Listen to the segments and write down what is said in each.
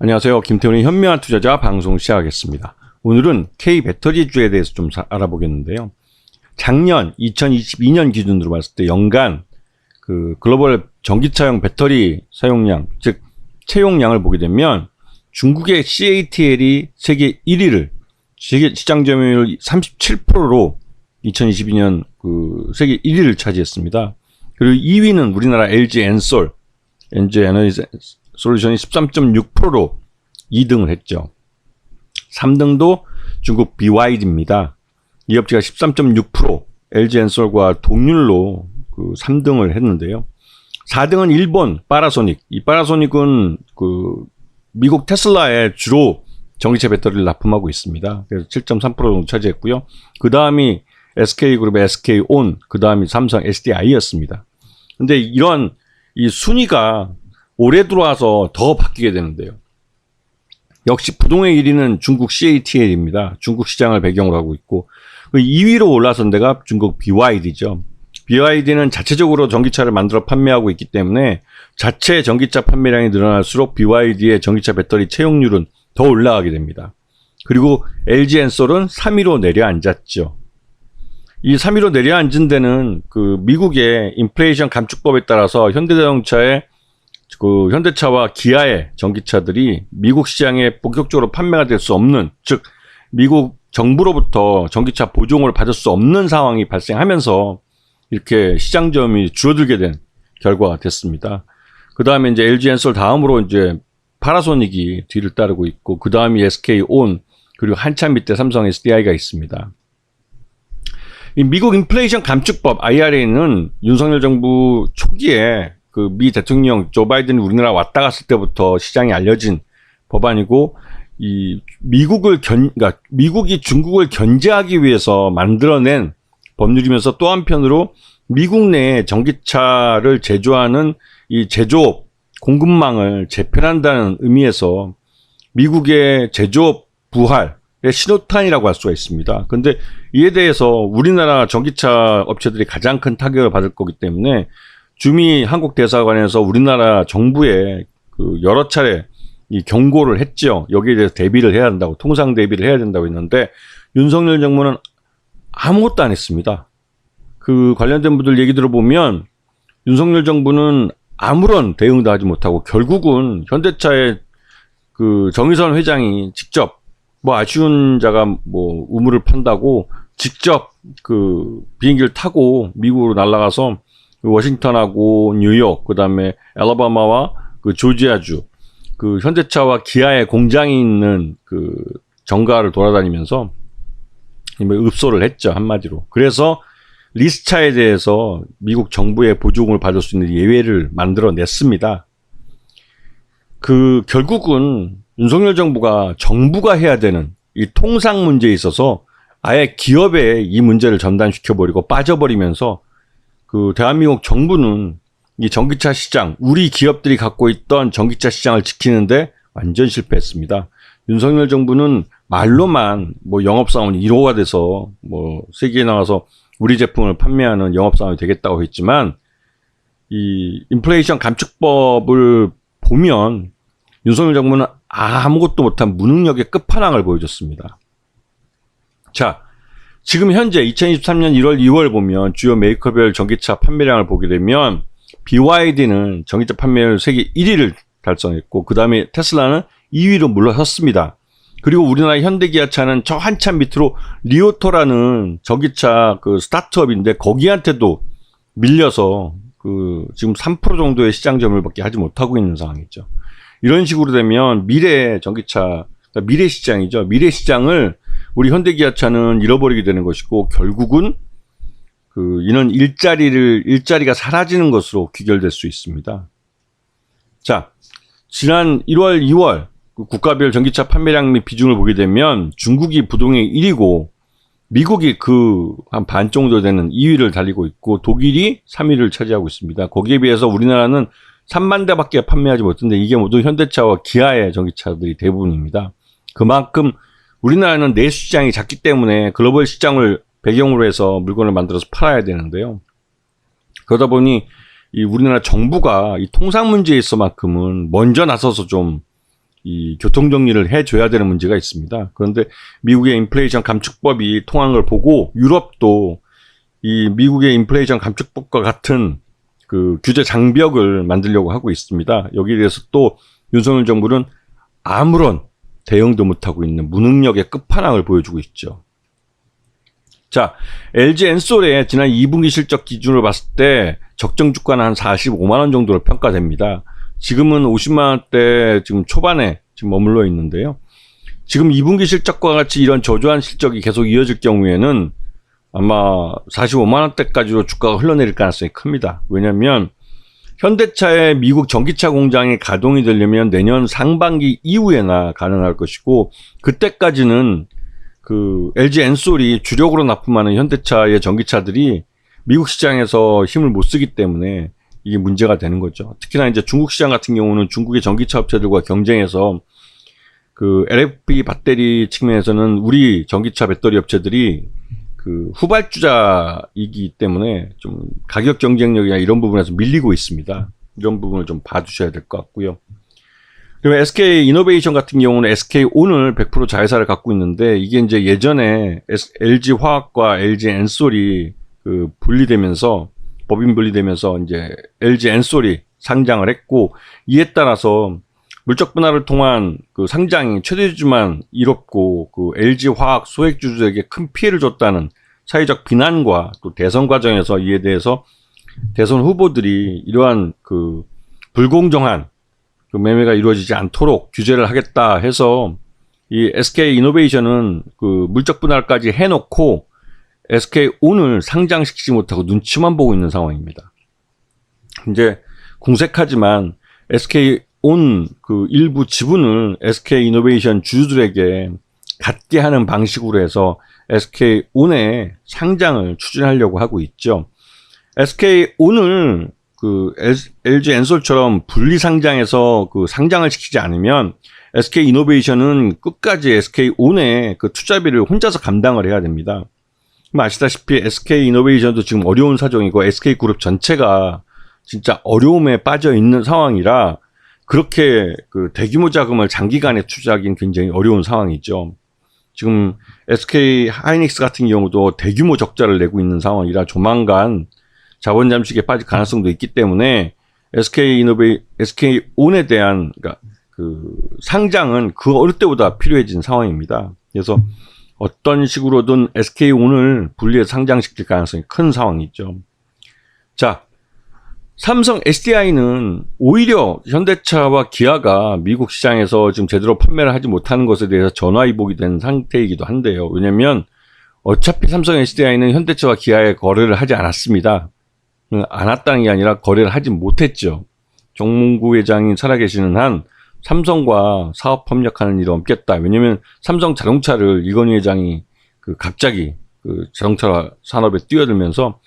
안녕하세요. 김태훈의 현명한 투자자 방송 시작하겠습니다. 오늘은 K배터리주에 대해서 좀 알아보겠는데요. 작년 2022년 기준으로 봤을 때 연간 그 글로벌 전기차용 배터리 사용량, 즉 채용량을 보게 되면 중국의 CATL이 세계 1위를 시장 점유율 37%로 2022년 그 세계 1위를 차지했습니다. 그리고 2위는 우리나라 LG 엔솔, LG 에너지 솔루션이 13.6%로 2등을 했죠. 3등도 중국 BYD입니다. 이 업체가 13.6%, LG 엔솔과 동률로 그 3등을 했는데요. 4등은 일본 파나소닉. 이 파나소닉은 그 미국 테슬라에 주로 전기차 배터리를 납품하고 있습니다. 그래서 7.3% 정도 차지했고요. 그 다음이 SK그룹의 SK온, 그 다음이 삼성 SDI였습니다. 근데 이런 이 순위가 올해 들어와서 더 바뀌게 되는데요. 역시 부동의 1위는 중국 CATL입니다. 중국 시장을 배경으로 하고 있고, 2위로 올라선 데가 중국 BYD죠. BYD는 자체적으로 전기차를 만들어 판매하고 있기 때문에 자체 전기차 판매량이 늘어날수록 BYD의 전기차 배터리 채용률은 더 올라가게 됩니다. 그리고 LG 엔솔은 3위로 내려앉았죠. 이 3위로 내려앉은 데는 그 미국의 인플레이션 감축법에 따라서 현대자동차의 그 현대차와 기아의 전기차들이 미국 시장에 본격적으로 판매가 될 수 없는, 즉 미국 정부로부터 전기차 보조금을 받을 수 없는 상황이 발생하면서 이렇게 시장 점유율이 줄어들게 된 결과가 됐습니다. 그 다음에 이제 LG 엔솔 다음으로 이제 파나소닉이 뒤를 따르고 있고, 그 다음이 SK온, 그리고 한참 밑에 삼성 SDI가 있습니다. 이 미국 인플레이션 감축법 IRA는 윤석열 정부 초기에 그 미 대통령 조 바이든이 우리나라 왔다 갔을 때부터 시장에 알려진 법안이고, 이 그러니까 미국이 중국을 견제하기 위해서 만들어낸 법률이면서 또 한편으로 미국 내에 전기차를 제조하는 이 제조업 공급망을 재편한다는 의미에서 미국의 제조업 부활의 신호탄이라고 할 수가 있습니다. 그런데 이에 대해서 우리나라 전기차 업체들이 가장 큰 타격을 받을 거기 때문에 주미 한국 대사관에서 우리나라 정부에 그 여러 차례 이 경고를 했죠. 여기에 대해서 대비를 해야 한다고, 통상 대비를 해야 된다고 했는데 윤석열 정부는 아무것도 안 했습니다. 그 관련된 분들 얘기 들어보면 윤석열 정부는 아무런 대응도 하지 못하고 결국은 현대차의 그 정의선 회장이 직접 뭐 아쉬운 자가 뭐 우물을 판다고 직접 그 비행기를 타고 미국으로 날아가서 워싱턴하고 뉴욕, 그 다음에 알라바마와 그 조지아주, 그 현대차와 기아의 공장이 있는 그 정가를 돌아다니면서 읍소를 했죠, 한마디로. 그래서 리스차에 대해서 미국 정부의 보조금을 받을 수 있는 예외를 만들어냈습니다. 그 결국은 윤석열 정부가 해야 되는 이 통상 문제에 있어서 아예 기업에 이 문제를 전담시켜버리고 빠져버리면서 그 대한민국 정부는 이 전기차 시장, 우리 기업들이 갖고 있던 전기차 시장을 지키는데 완전 실패했습니다. 윤석열 정부는 말로만 뭐 영업사원이 1호가 돼서 뭐 세계에 나가서 우리 제품을 판매하는 영업사원이 되겠다고 했지만, 이 인플레이션 감축법을 보면 윤석열 정부는 아무것도 못한 무능력의 끝판왕을 보여줬습니다. 자, 지금 현재 2023년 1월, 2월 보면 주요 메이커별 전기차 판매량을 보게 되면 BYD는 전기차 판매율 세계 1위를 달성했고, 그 다음에 테슬라는 2위로 물러섰습니다. 그리고 우리나라 현대기아차는 저 한참 밑으로 리오토라는 전기차 그 스타트업인데 거기한테도 밀려서 그 지금 3% 정도의 시장 점유율밖에 하지 못하고 있는 상황이죠. 이런 식으로 되면 미래 전기차, 그러니까 미래 시장이죠. 미래 시장을 우리 현대기아차는 잃어버리게 되는 것이고, 결국은 그 이는 일자리가 사라지는 것으로 귀결될 수 있습니다. 자, 지난 1월, 2월 국가별 전기차 판매량 및 비중을 보게 되면 중국이 부동의 1위고 미국이 그 한 반 정도 되는 2위를 달리고 있고 독일이 3위를 차지하고 있습니다. 거기에 비해서 우리나라는 3만 대밖에 판매하지 못했는데 이게 모두 현대차와 기아의 전기차들이 대부분입니다. 그만큼 우리나라는 내수 시장이 작기 때문에 글로벌 시장을 배경으로 해서 물건을 만들어서 팔아야 되는데요. 그러다 보니 이 우리나라 정부가 이 통상 문제에 있어만큼은 먼저 나서서 좀 이 교통 정리를 해줘야 되는 문제가 있습니다. 그런데 미국의 인플레이션 감축법이 통한 걸 보고 유럽도 이 미국의 인플레이션 감축법과 같은 그 규제 장벽을 만들려고 하고 있습니다. 여기에 대해서 또 윤석열 정부는 아무런 대응도 못하고 있는 무능력의 끝판왕을 보여주고 있죠. 자, LG 엔솔의 지난 2분기 실적 기준으로 봤을 때 적정 주가는 한 45만 원 정도로 평가됩니다. 지금은 50만 원대 지금 초반에 지금 머물러 있는데요. 지금 2분기 실적과 같이 이런 저조한 실적이 계속 이어질 경우에는 아마 45만 원대까지로 주가가 흘러내릴 가능성이 큽니다. 왜냐하면 현대차의 미국 전기차 공장이 가동이 되려면 내년 상반기 이후에나 가능할 것이고, 그때까지는 그 LG 엔솔이 주력으로 납품하는 현대차의 전기차들이 미국 시장에서 힘을 못 쓰기 때문에 이게 문제가 되는 거죠. 특히나 이제 중국 시장 같은 경우는 중국의 전기차 업체들과 경쟁해서 그 LFP 배터리 측면에서는 우리 전기차 배터리 업체들이 그 후발주자이기 때문에 좀 가격 경쟁력이나 이런 부분에서 밀리고 있습니다. 이런 부분을 좀 봐주셔야 될 것 같고요. 그리고 SK 이노베이션 같은 경우는 SK온을 100% 자회사를 갖고 있는데, 이게 이제 예전에 LG 화학과 LG 엔솔이 그 분리되면서, 법인 분리되면서 이제 LG 엔솔이 상장을 했고, 이에 따라서 물적 분할을 통한 그 상장이 최대주주만 이뤘고, 그 LG 화학 소액주주에게 큰 피해를 줬다는 사회적 비난과 또 대선 과정에서 이에 대해서 대선 후보들이 이러한 그 불공정한 그 매매가 이루어지지 않도록 규제를 하겠다 해서 이 SK 이노베이션은 그 물적 분할까지 해놓고 SK온을 상장시키지 못하고 눈치만 보고 있는 상황입니다. 이제 궁색하지만 SK온 그 일부 지분을 SK 이노베이션 주주들에게 갖게 하는 방식으로 해서 SK온의 상장을 추진하려고 하고 있죠. SK온을 그 LG 엔솔처럼 분리 상장해서 그 상장을 시키지 않으면 SK 이노베이션은 끝까지 SK온의 그 투자비를 혼자서 감당을 해야 됩니다. 아시다시피 SK 이노베이션도 지금 어려운 사정이고 SK그룹 전체가 진짜 어려움에 빠져 있는 상황이라 그렇게 그 대규모 자금을 장기간에 투자하기는 굉장히 어려운 상황이죠. 지금 SK 하이닉스 같은 경우도 대규모 적자를 내고 있는 상황이라 조만간 자본 잠식에 빠질 가능성도 있기 때문에 SK온에 대한 그러니까 그 상장은 그 어느 때보다 필요해진 상황입니다. 그래서 어떤 식으로든 SK온을 분리해서 상장시킬 가능성이 큰 상황이죠. 자, 삼성 SDI는 오히려 현대차와 기아가 미국 시장에서 지금 제대로 판매를 하지 못하는 것에 대해서 전화위복이 된 상태이기도 한데요. 왜냐하면 어차피 삼성 SDI는 현대차와 기아에 거래를 하지 않았습니다. 안 했다는 게 아니라 거래를 하지 못했죠. 정몽구 회장이 살아계시는 한 삼성과 사업 협력하는 일은 없겠다. 왜냐하면 삼성 자동차를 이건희 회장이 갑자기 그 자동차 산업에 뛰어들면서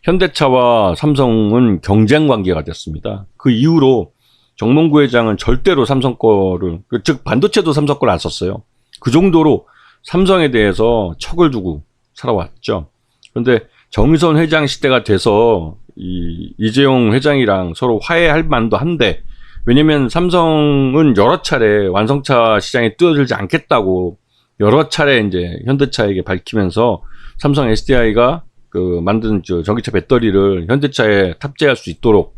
현대차와 삼성은 경쟁 관계가 됐습니다. 그 이후로 정몽구 회장은 절대로 삼성 거를, 즉 반도체도 삼성 거를 안 썼어요. 그 정도로 삼성에 대해서 척을 두고 살아왔죠. 그런데 정의선 회장 시대가 돼서 이재용 회장이랑 서로 화해할 만도 한데, 왜냐면 삼성은 여러 차례 완성차 시장에 뛰어들지 않겠다고 여러 차례 이제 현대차에게 밝히면서 삼성 SDI가 그 만든 전기차 배터리를 현대차에 탑재할 수 있도록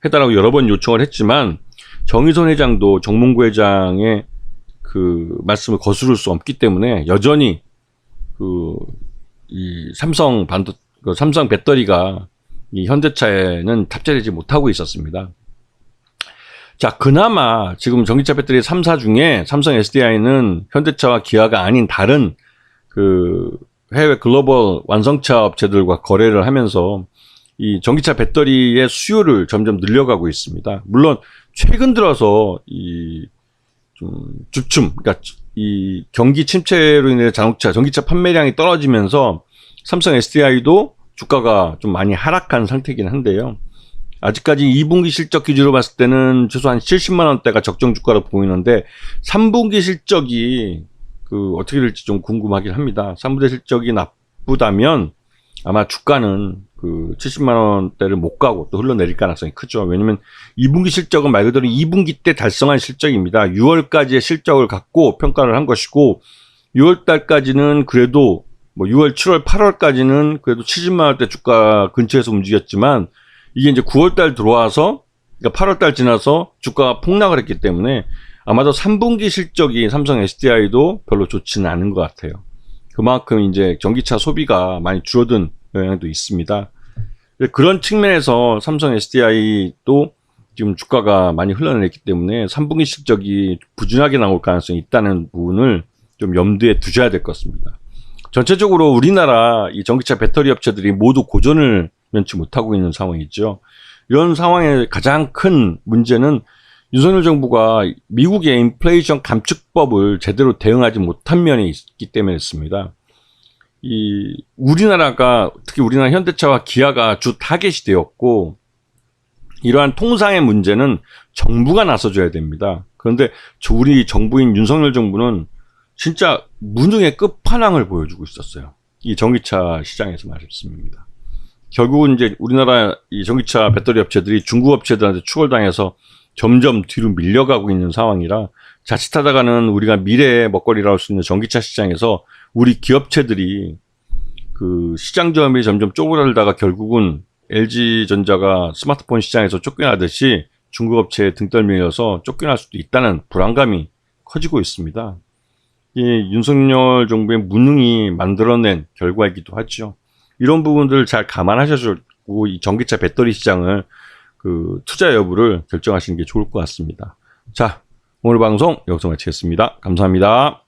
해달라고 여러 번 요청을 했지만 정의선 회장도 정몽구 회장의 그 말씀을 거스를 수 없기 때문에 여전히 이 삼성 배터리가 이 현대차에는 탑재되지 못하고 있었습니다. 자, 그나마 지금 전기차 배터리 3사 중에 삼성 SDI는 현대차와 기아가 아닌 다른 그 해외 글로벌 완성차 업체들과 거래를 하면서 이 전기차 배터리의 수요를 점점 늘려가고 있습니다. 물론 최근 들어서 이 좀 주춤, 그러니까 이 경기 침체로 인해 전기차 판매량이 떨어지면서 삼성 SDI도 주가가 좀 많이 하락한 상태이긴 한데요. 아직까지 2분기 실적 기준으로 봤을 때는 최소한 70만 원대가 적정 주가로 보이는데 3분기 실적이 어떻게 될지 좀 궁금하긴 합니다. 3분기 실적이 나쁘다면 아마 주가는 그 70만 원대를 못 가고 또 흘러내릴 가능성이 크죠. 왜냐면 2분기 실적은 말 그대로 2분기 때 달성한 실적입니다. 6월까지의 실적을 갖고 평가를 한 것이고 6월 달까지는 그래도 뭐 6월, 7월, 8월까지는 그래도 70만 원대 주가 근처에서 움직였지만 이게 이제 9월 달 들어와서 그러니까 8월 달 지나서 주가가 폭락을 했기 때문에 아마도 3분기 실적이 삼성 SDI도 별로 좋지는 않은 것 같아요. 그만큼 이제 전기차 소비가 많이 줄어든 영향도 있습니다. 그런 측면에서 삼성 SDI도 지금 주가가 많이 흘러내렸기 때문에 3분기 실적이 부진하게 나올 가능성이 있다는 부분을 좀 염두에 두셔야 될 것 같습니다. 전체적으로 우리나라 이 전기차 배터리 업체들이 모두 고전을 면치 못하고 있는 상황이죠. 이런 상황의 가장 큰 문제는 윤석열 정부가 미국의 인플레이션 감축법을 제대로 대응하지 못한 면이 있기 때문이었습니다. 우리나라가 특히 우리나라 현대차와 기아가 주 타겟이 되었고 이러한 통상의 문제는 정부가 나서줘야 됩니다. 그런데 우리 정부인 윤석열 정부는 진짜 무능의 끝판왕을 보여주고 있었어요. 이 전기차 시장에서 말씀입니다. 결국은 이제 우리나라 이 전기차 배터리 업체들이 중국 업체들한테 추월당해서 점점 뒤로 밀려가고 있는 상황이라 자칫하다가는 우리가 미래의 먹거리라고 할 수 있는 전기차 시장에서 우리 기업체들이 그 시장 점유율이 점점 쪼그라들다가 결국은 LG전자가 스마트폰 시장에서 쫓겨나듯이 중국 업체에 등 떨밀려서 쫓겨날 수도 있다는 불안감이 커지고 있습니다. 이 윤석열 정부의 무능이 만들어낸 결과이기도 하죠. 이런 부분들을 잘 감안하셔서 이 전기차 배터리 시장을 그 투자 여부를 결정하시는 게 좋을 것 같습니다. 자, 오늘 방송 여기서 마치겠습니다. 감사합니다.